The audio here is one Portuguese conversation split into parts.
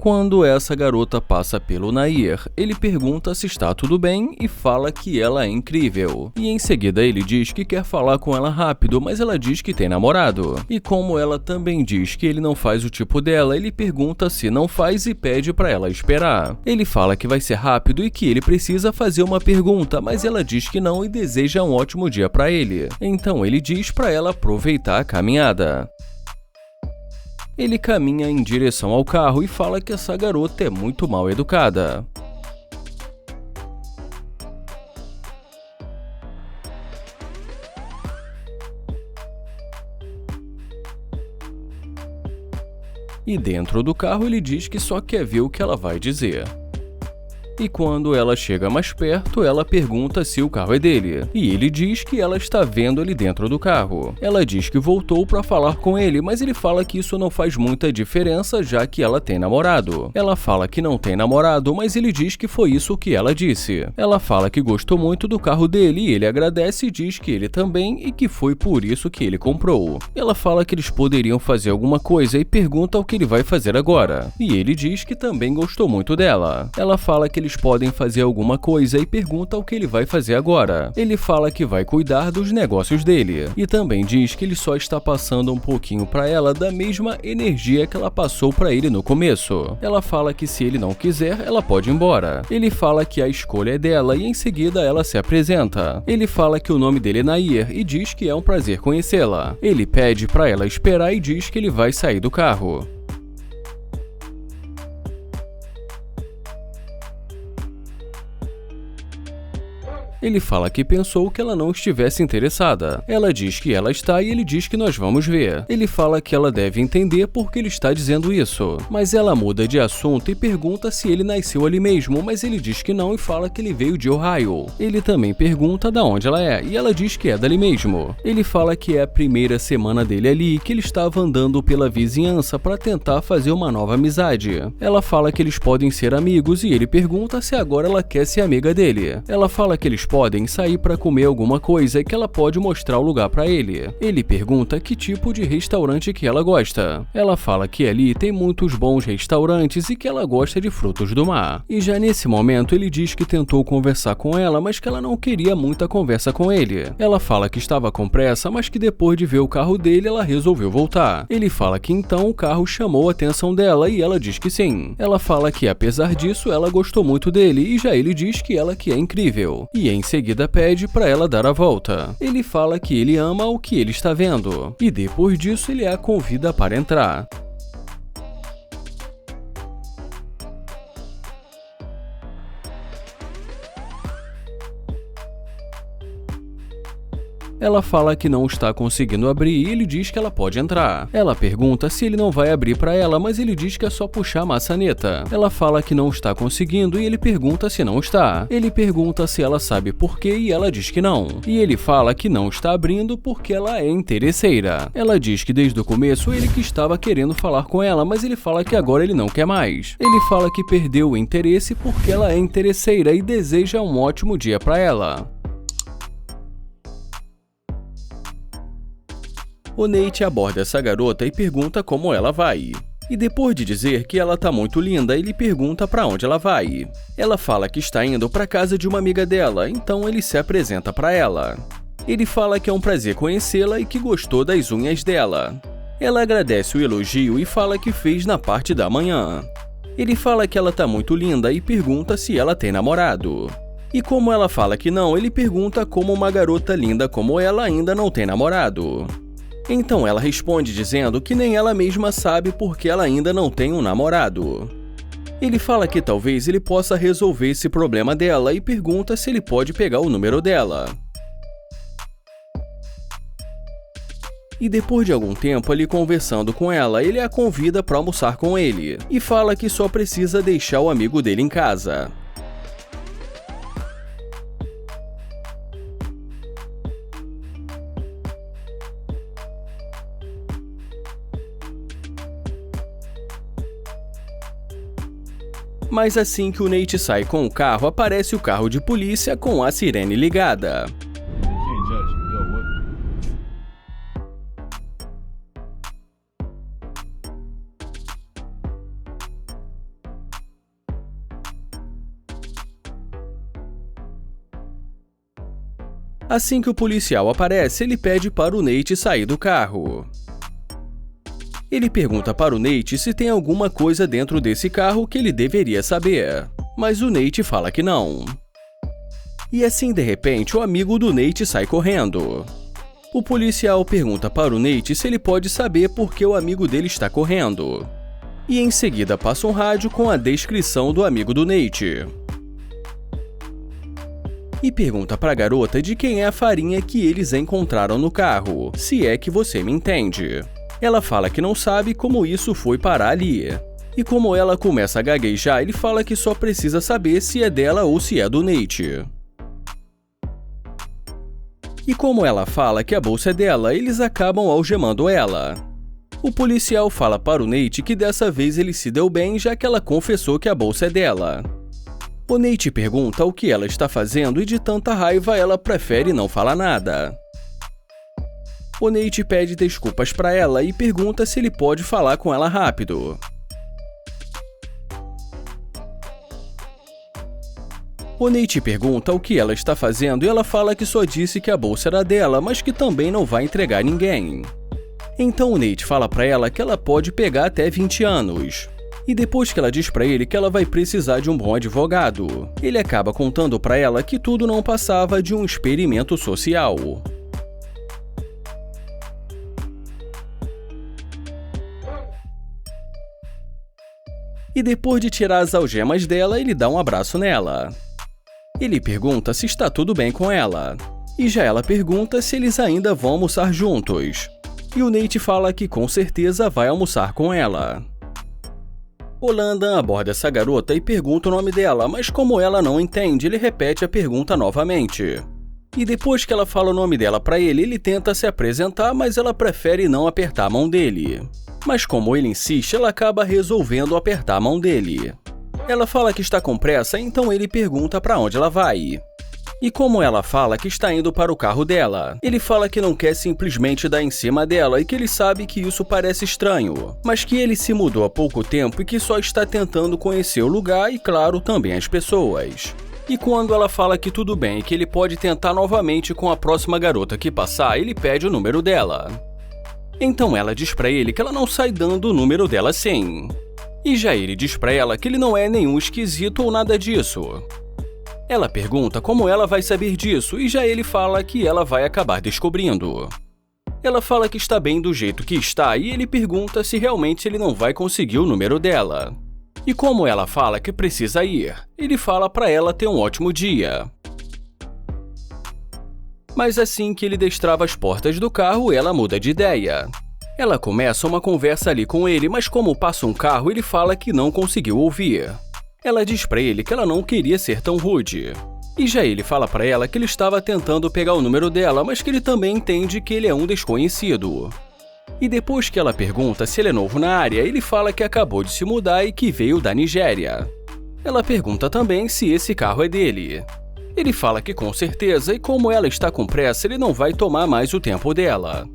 Quando essa garota passa pelo Nair, ele pergunta se está tudo bem e fala que ela é incrível. E em seguida ele diz que quer falar com ela rápido, mas ela diz que tem namorado. E como ela também diz que ele não faz o tipo dela, ele pergunta se não faz e pede pra ela esperar. Ele fala que vai ser rápido e que ele precisa fazer uma pergunta, mas ela diz que não e deseja um ótimo dia pra ele. Então ele diz pra ela aproveitar a caminhada. Ele caminha em direção ao carro e fala que essa garota é muito mal educada. E dentro do carro ele diz que só quer ver o que ela vai dizer. E quando ela chega mais perto, ela pergunta se o carro é dele. E ele diz que ela está vendo ele dentro do carro. Ela diz que voltou para falar com ele, mas ele fala que isso não faz muita diferença, já que ela tem namorado. Ela fala que não tem namorado, mas ele diz que foi isso que ela disse. Ela fala que gostou muito do carro dele e ele agradece e diz que ele também e que foi por isso que ele comprou. Ela fala que eles poderiam fazer alguma coisa e pergunta o que ele vai fazer agora. E ele diz que também gostou muito dela. Ela fala que eles podem fazer alguma coisa e pergunta o que ele vai fazer agora. Ele fala que vai cuidar dos negócios dele. E também diz que ele só está passando um pouquinho pra ela da mesma energia que ela passou pra ele no começo. Ela fala que se ele não quiser, ela pode ir embora. Ele fala que a escolha é dela e em seguida ela se apresenta. Ele fala que o nome dele é Nair e diz que é um prazer conhecê-la. Ele pede pra ela esperar e diz que ele vai sair do carro. Ele fala que pensou que ela não estivesse interessada. Ela diz que ela está e ele diz que nós vamos ver. Ele fala que ela deve entender porque ele está dizendo isso. Mas ela muda de assunto e pergunta se ele nasceu ali mesmo, mas ele diz que não e fala que ele veio de Ohio. Ele também pergunta de onde ela é e ela diz que é dali mesmo. Ele fala que é a primeira semana dele ali e que ele estava andando pela vizinhança para tentar fazer uma nova amizade. Ela fala que eles podem ser amigos e ele pergunta se agora ela quer ser amiga dele. Ela fala que eles podem sair para comer alguma coisa e que ela pode mostrar o lugar para ele. Ele pergunta que tipo de restaurante que ela gosta. Ela fala que ali tem muitos bons restaurantes e que ela gosta de frutos do mar. E já nesse momento ele diz que tentou conversar com ela, mas que ela não queria muita conversa com ele. Ela fala que estava com pressa, mas que depois de ver o carro dele ela resolveu voltar. Ele fala que então o carro chamou a atenção dela e ela diz que sim. Ela fala que apesar disso ela gostou muito dele e já ele diz que ela que é incrível. E em seguida pede para ela dar a volta. Ele fala que ele ama o que ele está vendo. E depois disso ele a convida para entrar. Ela fala que não está conseguindo abrir e ele diz que ela pode entrar. Ela pergunta se ele não vai abrir para ela, mas ele diz que é só puxar a maçaneta. Ela fala que não está conseguindo e ele pergunta se não está. Ele pergunta se ela sabe por quê e ela diz que não. E ele fala que não está abrindo porque ela é interesseira. Ela diz que desde o começo ele que estava querendo falar com ela, mas ele fala que agora ele não quer mais. Ele fala que perdeu o interesse porque ela é interesseira e deseja um ótimo dia para ela. O Nate aborda essa garota e pergunta como ela vai. E depois de dizer que ela tá muito linda, ele pergunta pra onde ela vai. Ela fala que está indo pra casa de uma amiga dela, então ele se apresenta pra ela. Ele fala que é um prazer conhecê-la e que gostou das unhas dela. Ela agradece o elogio e fala que fez na parte da manhã. Ele fala que ela tá muito linda e pergunta se ela tem namorado. E como ela fala que não, ele pergunta como uma garota linda como ela ainda não tem namorado. Então ela responde dizendo que nem ela mesma sabe porque ela ainda não tem um namorado. Ele fala que talvez ele possa resolver esse problema dela e pergunta se ele pode pegar o número dela. E depois de algum tempo ali conversando com ela, ele a convida para almoçar com ele e fala que só precisa deixar o amigo dele em casa. Mas assim que o Nate sai com o carro, aparece o carro de polícia com a sirene ligada. Assim que o policial aparece, ele pede para o Nate sair do carro. Ele pergunta para o Nate se tem alguma coisa dentro desse carro que ele deveria saber, mas o Nate fala que não. E assim, de repente, o amigo do Nate sai correndo. O policial pergunta para o Nate se ele pode saber por que o amigo dele está correndo. E em seguida passa um rádio com a descrição do amigo do Nate. E pergunta para a garota de quem é a farinha que eles encontraram no carro, se é que você me entende. Ela fala que não sabe como isso foi parar ali. E como ela começa a gaguejar, ele fala que só precisa saber se é dela ou se é do Nate. E como ela fala que a bolsa é dela, eles acabam algemando ela. O policial fala para o Nate que dessa vez ele se deu bem, já que ela confessou que a bolsa é dela. O Nate pergunta o que ela está fazendo e de tanta raiva ela prefere não falar nada. O Nate pede desculpas para ela e pergunta se ele pode falar com ela rápido. O Nate pergunta o que ela está fazendo e ela fala que só disse que a bolsa era dela, mas que também não vai entregar ninguém. Então o Nate fala para ela que ela pode pegar até 20 anos. E depois que ela diz para ele que ela vai precisar de um bom advogado, ele acaba contando para ela que tudo não passava de um experimento social. E depois de tirar as algemas dela, ele dá um abraço nela. Ele pergunta se está tudo bem com ela. E já ela pergunta se eles ainda vão almoçar juntos. E o Nate fala que com certeza vai almoçar com ela. O Landon aborda essa garota e pergunta o nome dela, mas como ela não entende, ele repete a pergunta novamente. E depois que ela fala o nome dela para ele, ele tenta se apresentar, mas ela prefere não apertar a mão dele. Mas como ele insiste, ela acaba resolvendo apertar a mão dele. Ela fala que está com pressa, então ele pergunta para onde ela vai. E como ela fala que está indo para o carro dela, ele fala que não quer simplesmente dar em cima dela e que ele sabe que isso parece estranho, mas que ele se mudou há pouco tempo e que só está tentando conhecer o lugar e, claro, também as pessoas. E quando ela fala que tudo bem e que ele pode tentar novamente com a próxima garota que passar, ele pede o número dela. Então ela diz pra ele que ela não sai dando o número dela assim. E já ele diz pra ela que ele não é nenhum esquisito ou nada disso. Ela pergunta como ela vai saber disso e já ele fala que ela vai acabar descobrindo. Ela fala que está bem do jeito que está e ele pergunta se realmente ele não vai conseguir o número dela. E como ela fala que precisa ir, ele fala pra ela ter um ótimo dia. Mas assim que ele destrava as portas do carro, ela muda de ideia. Ela começa uma conversa ali com ele, mas como passa um carro, ele fala que não conseguiu ouvir. Ela diz pra ele que ela não queria ser tão rude. E já ele fala pra ela que ele estava tentando pegar o número dela, mas que ele também entende que ele é um desconhecido. E depois que ela pergunta se ele é novo na área, ele fala que acabou de se mudar e que veio da Nigéria. Ela pergunta também se esse carro é dele. Ele fala que com certeza, e como ela está com pressa, ele não vai tomar mais o tempo dela.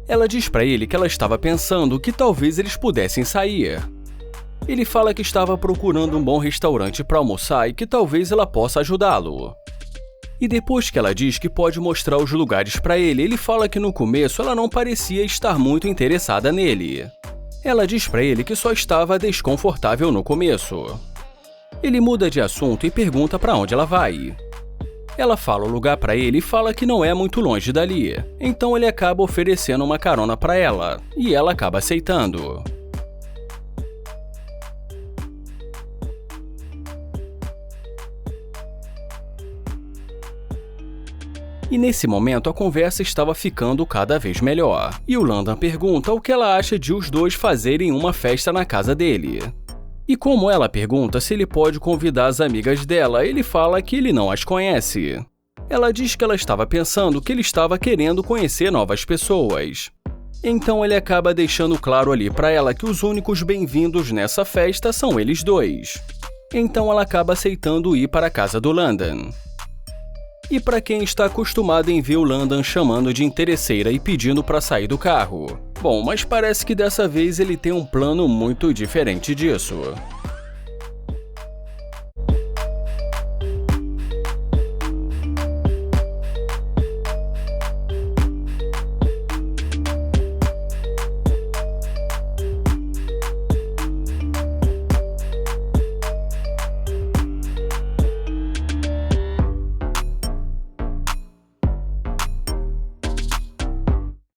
Ela diz pra ele que ela estava pensando que talvez eles pudessem sair. Ele fala que estava procurando um bom restaurante para almoçar e que talvez ela possa ajudá-lo. E depois que ela diz que pode mostrar os lugares para ele, ele fala que no começo ela não parecia estar muito interessada nele. Ela diz para ele que só estava desconfortável no começo. Ele muda de assunto e pergunta para onde ela vai. Ela fala o lugar para ele e fala que não é muito longe dali, então ele acaba oferecendo uma carona para ela, e ela acaba aceitando. E nesse momento a conversa estava ficando cada vez melhor, e o Landon pergunta o que ela acha de os dois fazerem uma festa na casa dele. E como ela pergunta se ele pode convidar as amigas dela, ele fala que ele não as conhece. Ela diz que ela estava pensando que ele estava querendo conhecer novas pessoas. Então ele acaba deixando claro ali para ela que os únicos bem-vindos nessa festa são eles dois. Então ela acaba aceitando ir para a casa do Landon. E para quem está acostumado em ver o Landon chamando de interesseira e pedindo para sair do carro, bom, mas parece que dessa vez ele tem um plano muito diferente disso.